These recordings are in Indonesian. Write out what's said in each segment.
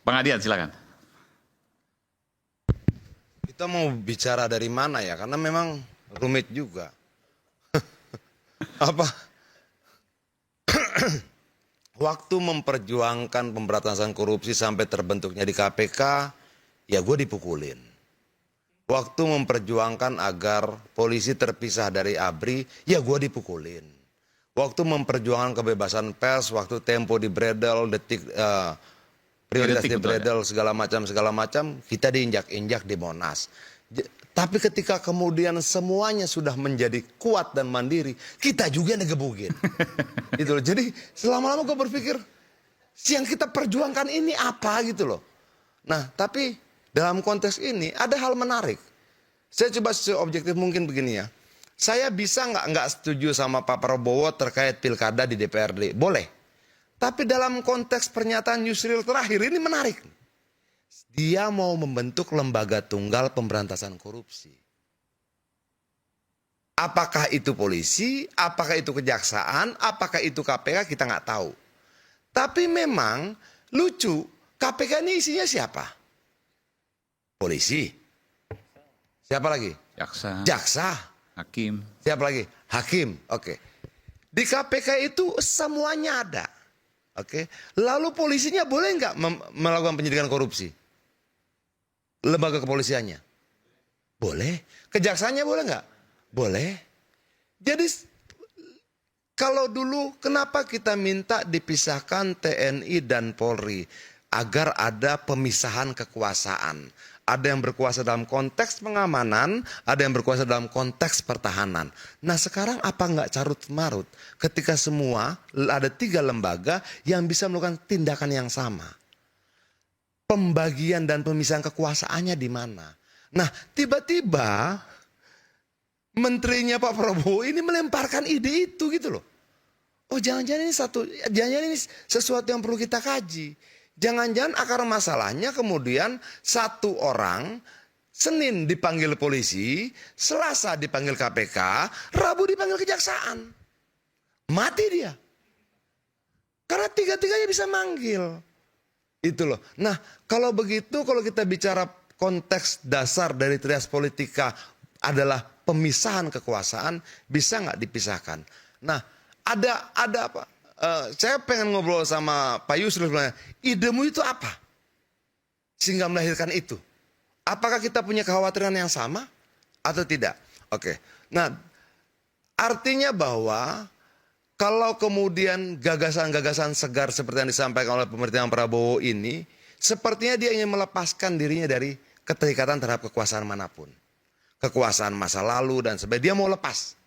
Bang Adian silakan. Kita mau bicara dari mana ya? Karena memang rumit juga. Apa? Waktu memperjuangkan pemberantasan korupsi sampai terbentuknya di KPK, ya gue dipukulin. Waktu memperjuangkan agar polisi terpisah dari ABRI, ya gue dipukulin. Waktu memperjuangkan kebebasan pers, waktu Tempo di Bredel, prioritas di Bredel, segala macam, kita diinjak-injak di Monas. Tapi ketika kemudian semuanya sudah menjadi kuat dan mandiri, kita juga yang digebugin. Gitu loh. Jadi selama-lama gue berpikir, yang kita perjuangkan ini apa gitu loh. Nah tapi dalam konteks ini ada hal menarik. Saya coba seobjektif mungkin begini ya. Saya bisa nggak setuju sama Pak Prabowo terkait pilkada di DPRD? Boleh. Tapi dalam konteks pernyataan Yusril terakhir ini menarik. Dia mau membentuk lembaga tunggal pemberantasan korupsi. Apakah itu polisi, apakah itu kejaksaan, apakah itu KPK, kita nggak tahu. Tapi memang lucu, KPK ini isinya siapa? Polisi. Siapa lagi? Jaksa. Jaksa. Hakim. Siapa lagi? Hakim. Oke. Di KPK itu semuanya ada. Oke. Lalu polisinya boleh nggak melakukan penyidikan korupsi? Lembaga kepolisiannya? Boleh. Kejaksaannya boleh nggak? Boleh. Jadi kalau dulu kenapa kita minta dipisahkan TNI dan Polri? Agar ada pemisahan kekuasaan. Ada yang berkuasa dalam konteks pengamanan, ada yang berkuasa dalam konteks pertahanan. Nah sekarang apa nggak carut marut ketika semua ada 3 lembaga yang bisa melakukan tindakan yang sama. Pembagian dan pemisahan kekuasaannya di mana? Nah tiba-tiba menterinya Pak Prabowo ini melemparkan ide itu gitu loh. Oh jangan-jangan ini sesuatu yang perlu kita kaji. Jangan-jangan akar masalahnya kemudian satu orang Senin dipanggil polisi, Selasa dipanggil KPK, Rabu dipanggil kejaksaan. Mati dia. Karena 3-3-nya bisa manggil. Itu loh. Nah kalau begitu, kalau kita bicara konteks dasar dari trias politika adalah pemisahan kekuasaan, bisa nggak dipisahkan? Nah ada apa? Saya pengen ngobrol sama Pak Yusril sebenarnya. Idemu itu apa? Sehingga melahirkan itu. Apakah kita punya kekhawatiran yang sama atau tidak? Oke. Nah, artinya bahwa kalau kemudian gagasan-gagasan segar seperti yang disampaikan oleh pemerintahan Prabowo ini, sepertinya dia ingin melepaskan dirinya dari keterikatan terhadap kekuasaan manapun. Kekuasaan masa lalu dan sebagainya. Dia mau lepas.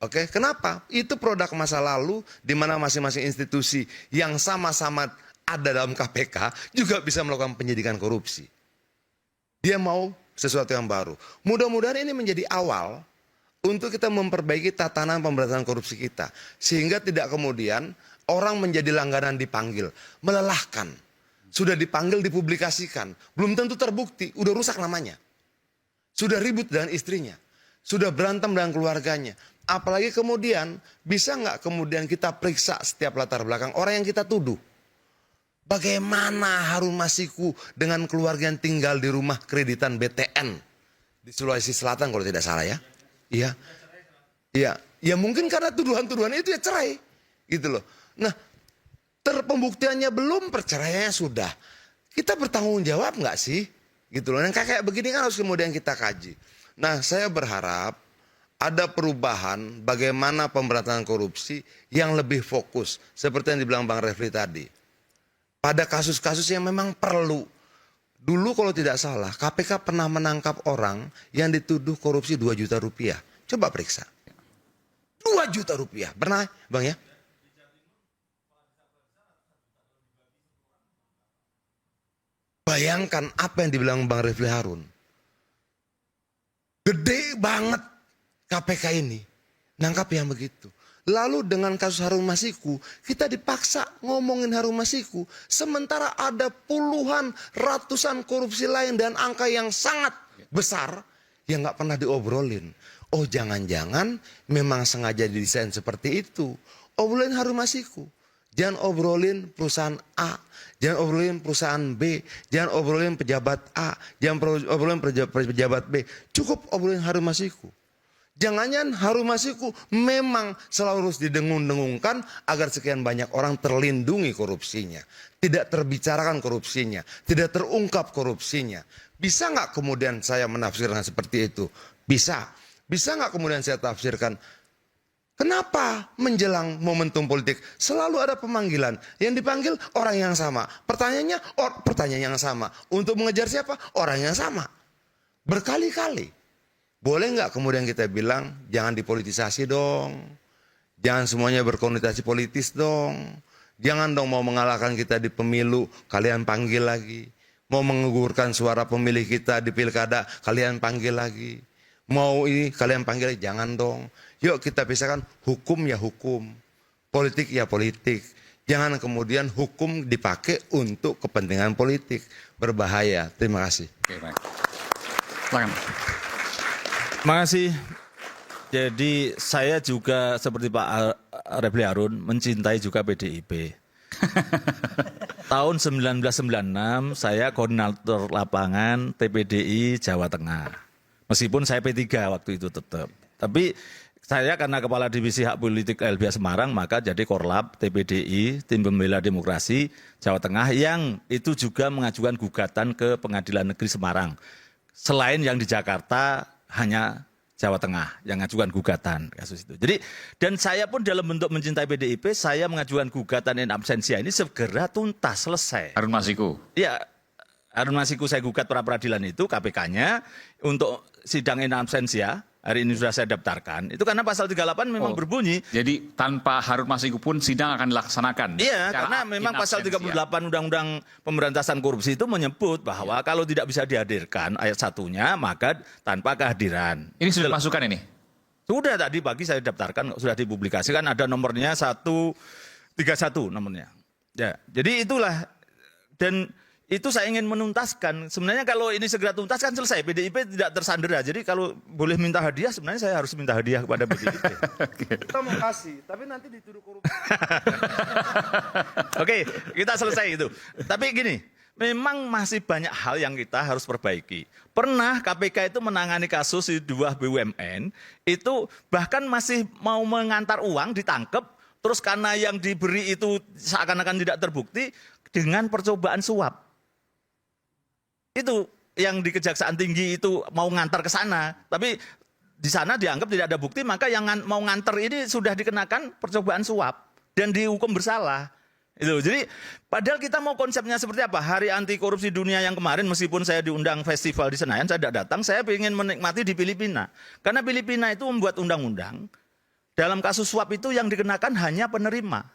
Oke, kenapa? Itu produk masa lalu di mana masing-masing institusi yang sama-sama ada dalam KPK juga bisa melakukan penyidikan korupsi. Dia mau sesuatu yang baru. Mudah-mudahan ini menjadi awal untuk kita memperbaiki tatanan pemberantasan korupsi kita. Sehingga tidak kemudian orang menjadi langganan dipanggil. Melelahkan. Sudah dipanggil, dipublikasikan. Belum tentu terbukti, udah rusak namanya. Sudah ribut dengan istrinya. Sudah berantem dengan keluarganya. Apalagi kemudian bisa nggak kemudian kita periksa setiap latar belakang orang yang kita tuduh. Bagaimana Harun Masiku dengan keluarga yang tinggal di rumah kreditan BTN di Sulawesi Selatan kalau tidak salah ya. Iya. Iya. Ya mungkin karena tuduhan-tuduhan itu ya cerai. Gitu loh. Nah pembuktiannya belum, perceraiannya sudah. Kita bertanggung jawab nggak sih? Gitu loh. Yang kayak begini kan harus kemudian kita kaji. Nah saya berharap ada perubahan bagaimana pemberantasan korupsi yang lebih fokus. Seperti yang dibilang Bang Refli tadi. Pada kasus-kasus yang memang perlu. Dulu kalau tidak salah KPK pernah menangkap orang yang dituduh korupsi 2 juta rupiah. Coba periksa. 2 juta rupiah. Pernah Bang ya? Bayangkan apa yang dibilang Bang Refli Harun. Gede banget KPK ini nangkap yang begitu. Lalu dengan kasus Harun Masiku, kita dipaksa ngomongin Harun Masiku. Sementara ada puluhan, ratusan korupsi lain dan angka yang sangat besar yang nggak pernah diobrolin. Oh jangan-jangan memang sengaja didesain seperti itu. Obrolin Harun Masiku. Jangan obrolin perusahaan A, jangan obrolin perusahaan B, jangan obrolin pejabat A, jangan obrolin pejabat B. Cukup obrolin Harun Masiku. Jangan-jangan Harun Masiku memang selalu harus didengung-dengungkan agar sekian banyak orang terlindungi korupsinya. Tidak terbicarakan korupsinya, tidak terungkap korupsinya. Bisa nggak kemudian saya menafsirkan seperti itu? Bisa. Bisa nggak kemudian saya tafsirkan, kenapa menjelang momentum politik selalu ada pemanggilan? Yang dipanggil orang yang sama. Pertanyaannya, pertanyaan yang sama. Untuk mengejar siapa? Orang yang sama. Berkali-kali. Boleh nggak kemudian kita bilang, jangan dipolitisasi dong. Jangan semuanya berkonotasi politis dong. Jangan dong mau mengalahkan kita di pemilu, kalian panggil lagi. Mau mengugurkan suara pemilih kita di pilkada, kalian panggil lagi. Mau ini kalian panggil, jangan dong. Yuk kita pisahkan, hukum ya hukum, politik ya politik. Jangan kemudian hukum dipakai untuk kepentingan politik. Berbahaya. Terima kasih. Oke, baik. Silakan. Terima kasih. Jadi saya juga seperti Pak Refli Harun mencintai juga PDIP. Tahun 1996 saya koordinator lapangan TPDI Jawa Tengah. Meskipun saya P3 waktu itu tetap. Tapi saya karena Kepala Divisi Hak Politik LBH Semarang, maka jadi Korlap TPDI, Tim Pembela Demokrasi Jawa Tengah, yang itu juga mengajukan gugatan ke Pengadilan Negeri Semarang. Selain yang di Jakarta, hanya Jawa Tengah yang mengajukan gugatan kasus itu. Jadi, dan saya pun dalam bentuk mencintai PDIP, saya mengajukan gugatan in absentia ini segera tuntas, selesai. Harun Masiku. Ya, Harun Masiku saya gugat pra-peradilan itu, KPK-nya, untuk sidang in absentia, hari ini sudah saya daftarkan. Itu karena pasal 38 memang berbunyi. Jadi tanpa Harun Masiku pun sidang akan dilaksanakan. Iya, karena memang pasal 38 Undang-Undang Pemberantasan Korupsi itu menyebut bahwa kalau tidak bisa dihadirkan ayat satunya, maka tanpa kehadiran. Ini sudah dimasukkan ini? Sudah tadi pagi saya daftarkan, sudah dipublikasikan, ada nomornya 131 nomornya. Ya, jadi itulah, dan itu saya ingin menuntaskan. Sebenarnya kalau ini segera tuntas kan selesai. PDIP tidak tersandera. Jadi kalau boleh minta hadiah, sebenarnya saya harus minta hadiah kepada PDIP. Kita mau kasih, tapi nanti dituduh korupsi. Oke, kita selesai itu. Tapi gini, memang masih banyak hal yang kita harus perbaiki. Pernah KPK itu menangani kasus di 2 BUMN, itu bahkan masih mau mengantar uang, ditangkap, terus karena yang diberi itu seakan-akan tidak terbukti, dengan percobaan suap. Itu yang di Kejaksaan Tinggi itu mau ngantar ke sana, tapi di sana dianggap tidak ada bukti, maka yang mau ngantar ini sudah dikenakan percobaan suap dan dihukum bersalah. Itu. Jadi padahal kita mau konsepnya seperti apa? Hari Anti Korupsi Dunia yang kemarin, meskipun saya diundang festival di Senayan, saya tidak datang, saya ingin menikmati di Filipina. Karena Filipina itu membuat undang-undang, dalam kasus suap itu yang dikenakan hanya penerima.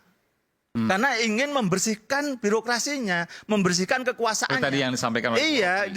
Karena ingin membersihkan birokrasinya, membersihkan kekuasaannya. Itu tadi yang disampaikan. Iya,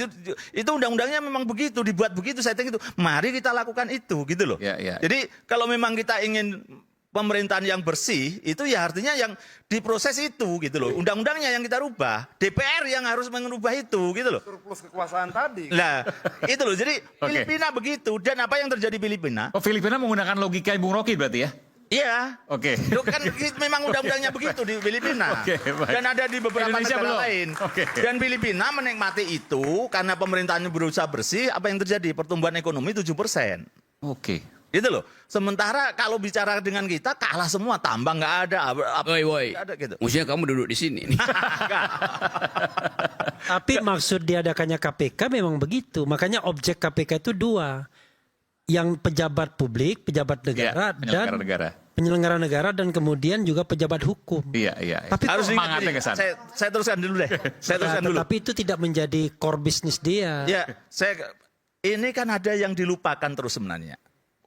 itu undang-undangnya memang begitu, dibuat begitu, setting itu. Mari kita lakukan itu, gitu loh. Ya, ya. Jadi kalau memang kita ingin pemerintahan yang bersih, itu ya artinya yang diproses itu, gitu loh. Undang-undangnya yang kita rubah, DPR yang harus mengubah itu, gitu loh. Surplus kekuasaan tadi. Nah, itu loh. Jadi Filipina begitu, dan apa yang terjadi Filipina? Oh, Filipina menggunakan logika Bung Rocky berarti ya? Iya. Oke. Itu kan memang undang-undangnya begitu di Filipina. Oke, baik. Dan ada di beberapa Indonesia negara belum. lain. Oke. Dan Filipina menikmati itu karena pemerintahannya berusaha bersih, apa yang terjadi? Pertumbuhan ekonomi 7%. Oke. Gitu loh. Sementara kalau bicara dengan kita kalah semua, tambang nggak ada, Woi, nggak ada gitu. maksudnya kamu duduk di sini nih. Tapi maksud diadakannya KPK memang begitu. Makanya objek KPK itu 2. Yang pejabat publik, pejabat negara, penyelenggara dan negara. penyelenggara negara, dan kemudian juga pejabat hukum. Iya, iya. Tapi Harus ingat semangatnya ini. ke sana. Saya teruskan dulu deh. Saya teruskan dulu. Tapi itu tidak menjadi core bisnis dia. Ya, ini kan ada yang dilupakan terus sebenarnya.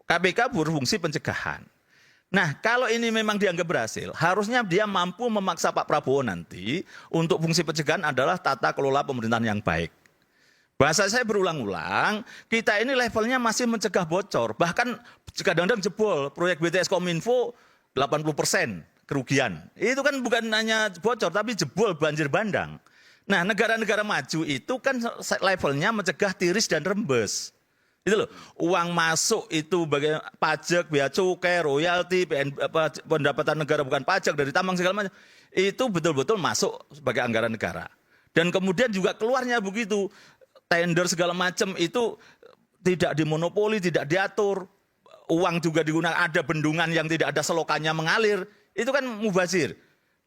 KPK berfungsi pencegahan. Nah, kalau ini memang dianggap berhasil, harusnya dia mampu memaksa Pak Prabowo nanti untuk fungsi pencegahan adalah tata kelola pemerintahan yang baik. Bahasa saya berulang-ulang, kita ini levelnya masih mencegah bocor. Bahkan kadang-kadang jebol, proyek BTS Kominfo 80% kerugian. Itu kan bukan hanya bocor, tapi jebol, banjir bandang. Nah, negara-negara maju itu kan levelnya mencegah tiris dan rembes. Itu loh, uang masuk itu bagian pajak, bea cukai, royalti, pendapatan negara bukan pajak, dari tambang segala macam. itu betul-betul masuk sebagai anggaran negara. Dan kemudian juga keluarnya begitu, tender segala macam itu tidak dimonopoli, tidak diatur, uang juga digunakan, ada bendungan yang tidak ada selokannya mengalir, itu kan mubazir.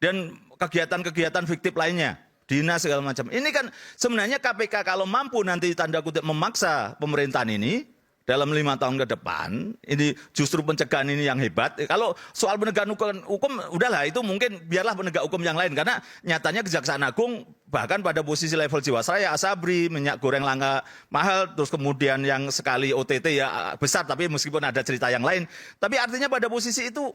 Dan kegiatan-kegiatan fiktif lainnya, dinas segala macam. Ini kan sebenarnya KPK kalau mampu nanti tanda kutip memaksa pemerintahan ini, dalam 5 tahun ke depan, ini justru pencegahan ini yang hebat. Kalau soal penegakan hukum, udahlah itu mungkin biarlah penegak hukum yang lain. Karena nyatanya Kejaksaan Agung bahkan pada posisi level Jiwasraya, Asabri, minyak goreng langka mahal, terus kemudian yang sekali OTT ya besar, tapi meskipun ada cerita yang lain. Tapi artinya pada posisi itu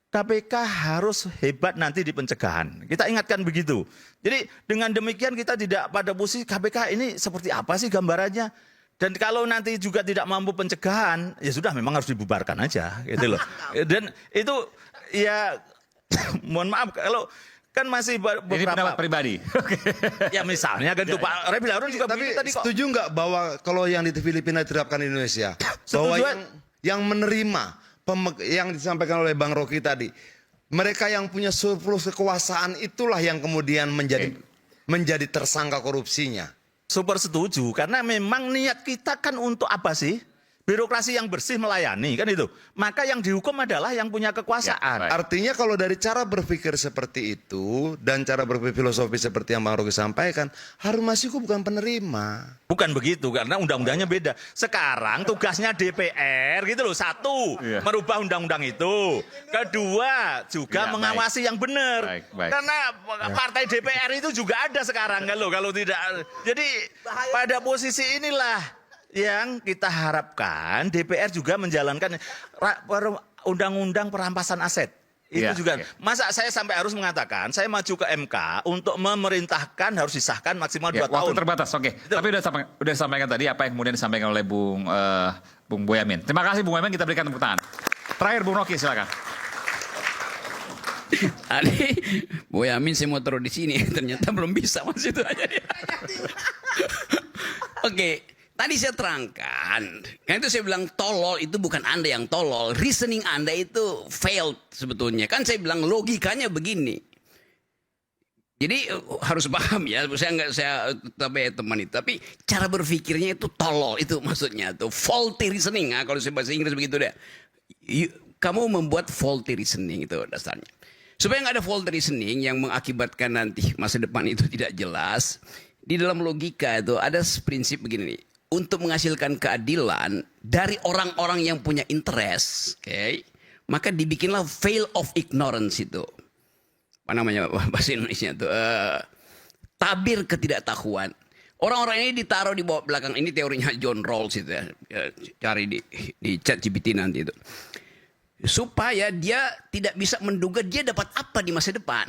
KPK harus hebat nanti di pencegahan. Kita ingatkan begitu. Jadi dengan demikian kita tidak pada posisi KPK ini seperti apa sih gambarannya. Dan kalau nanti juga tidak mampu pencegahan, ya sudah memang harus dibubarkan aja, gitu loh. Dan itu ya mohon maaf kalau kan masih beberapa. Ini pendapat pribadi. Ya misalnya kan tuh Pak Refli Harun juga Tapi begitu tadi kok. setuju nggak bahwa kalau yang di Filipina diterapkan di Indonesia, bahwa yang menerima yang disampaikan oleh Bang Rocky tadi, mereka yang punya surplus kekuasaan itulah yang kemudian menjadi tersangka korupsinya. Super setuju, karena memang niat kita kan untuk apa sih? Birokrasi yang bersih melayani, kan itu. Maka yang dihukum adalah yang punya kekuasaan. Ya, baik. Artinya kalau dari cara berpikir seperti itu dan cara berpikir filosofi seperti yang Bang Rocky sampaikan, Harun Masiku bukan penerima. Bukan begitu, karena undang-undangnya beda. Sekarang tugasnya DPR gitu loh. Satu, Iya. merubah undang-undang itu. Kedua, juga Ya, mengawasi yang benar. Baik, baik. Karena partai DPR itu juga ada sekarang kalau tidak. Jadi pada posisi inilah yang kita harapkan DPR juga menjalankan undang-undang perampasan aset. Itu Iya, juga. iya. Masa saya sampai harus mengatakan, saya maju ke MK untuk memerintahkan harus disahkan maksimal 2 Ya, waktu tahun. terbatas, oke. Tapi udah disampaikan tadi apa yang kemudian disampaikan oleh Bung Boyamin. Terima kasih Bung Boyamin, kita berikan tepuk tangan. Terakhir Bung Rocky silakan. Tadi Boyamin saya mau taruh di sini, ternyata belum bisa mas itu aja dia. Oke, tadi saya terangkan, kan itu saya bilang tolol itu bukan Anda yang tolol, reasoning Anda itu failed sebetulnya. Kan saya bilang logikanya begini. Jadi harus paham ya, saya tapi teman itu, tapi cara berpikirnya itu tolol itu maksudnya tuh faulty reasoning. Kalau saya bahasa Inggris begitu deh. Kamu membuat faulty reasoning itu dasarnya. Supaya nggak ada faulty reasoning yang mengakibatkan nanti masa depan itu tidak jelas. Di dalam logika itu ada prinsip begini nih. Untuk menghasilkan keadilan dari orang-orang yang punya interest, maka dibikinlah veil of ignorance itu. Apa namanya bahasa Indonesia itu? Tabir ketidaktahuan. Orang-orang ini ditaruh di bawah belakang. Ini teorinya John Rawls itu ya. Cari di ChatGPT nanti itu. Supaya dia tidak bisa menduga dia dapat apa di masa depan.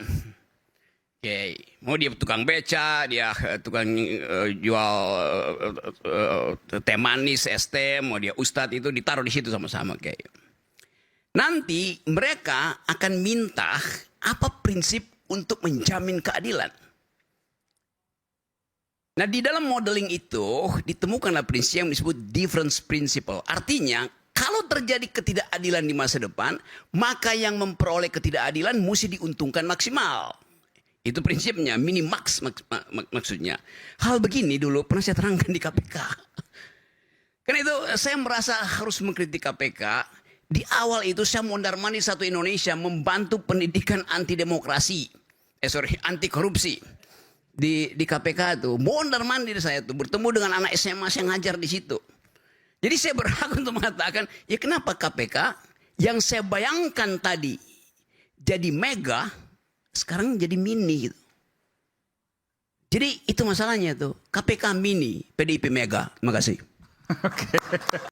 Mau dia tukang beca, dia tukang jual teh manis, es teh, mau dia ustadz itu ditaruh di situ sama-sama. Nanti mereka akan minta apa prinsip untuk menjamin keadilan. Nah di dalam modeling itu ditemukanlah prinsip yang disebut difference principle. Artinya kalau terjadi ketidakadilan di masa depan, maka yang memperoleh ketidakadilan mesti diuntungkan maksimal. Itu prinsipnya, minimax maksudnya. Hal begini dulu pernah saya terangkan di KPK. Karena itu saya merasa harus mengkritik KPK. Di awal itu saya mondar-mandir satu Indonesia membantu pendidikan anti demokrasi. Anti korupsi. Di KPK itu. Mondar-mandir saya itu bertemu dengan anak SMA saya ngajar di situ. Jadi saya berhak untuk mengatakan, ya kenapa KPK yang saya bayangkan tadi jadi mega, sekarang jadi mini gitu. Jadi itu masalahnya tuh. KPK mini, PDIP mega. Terima kasih.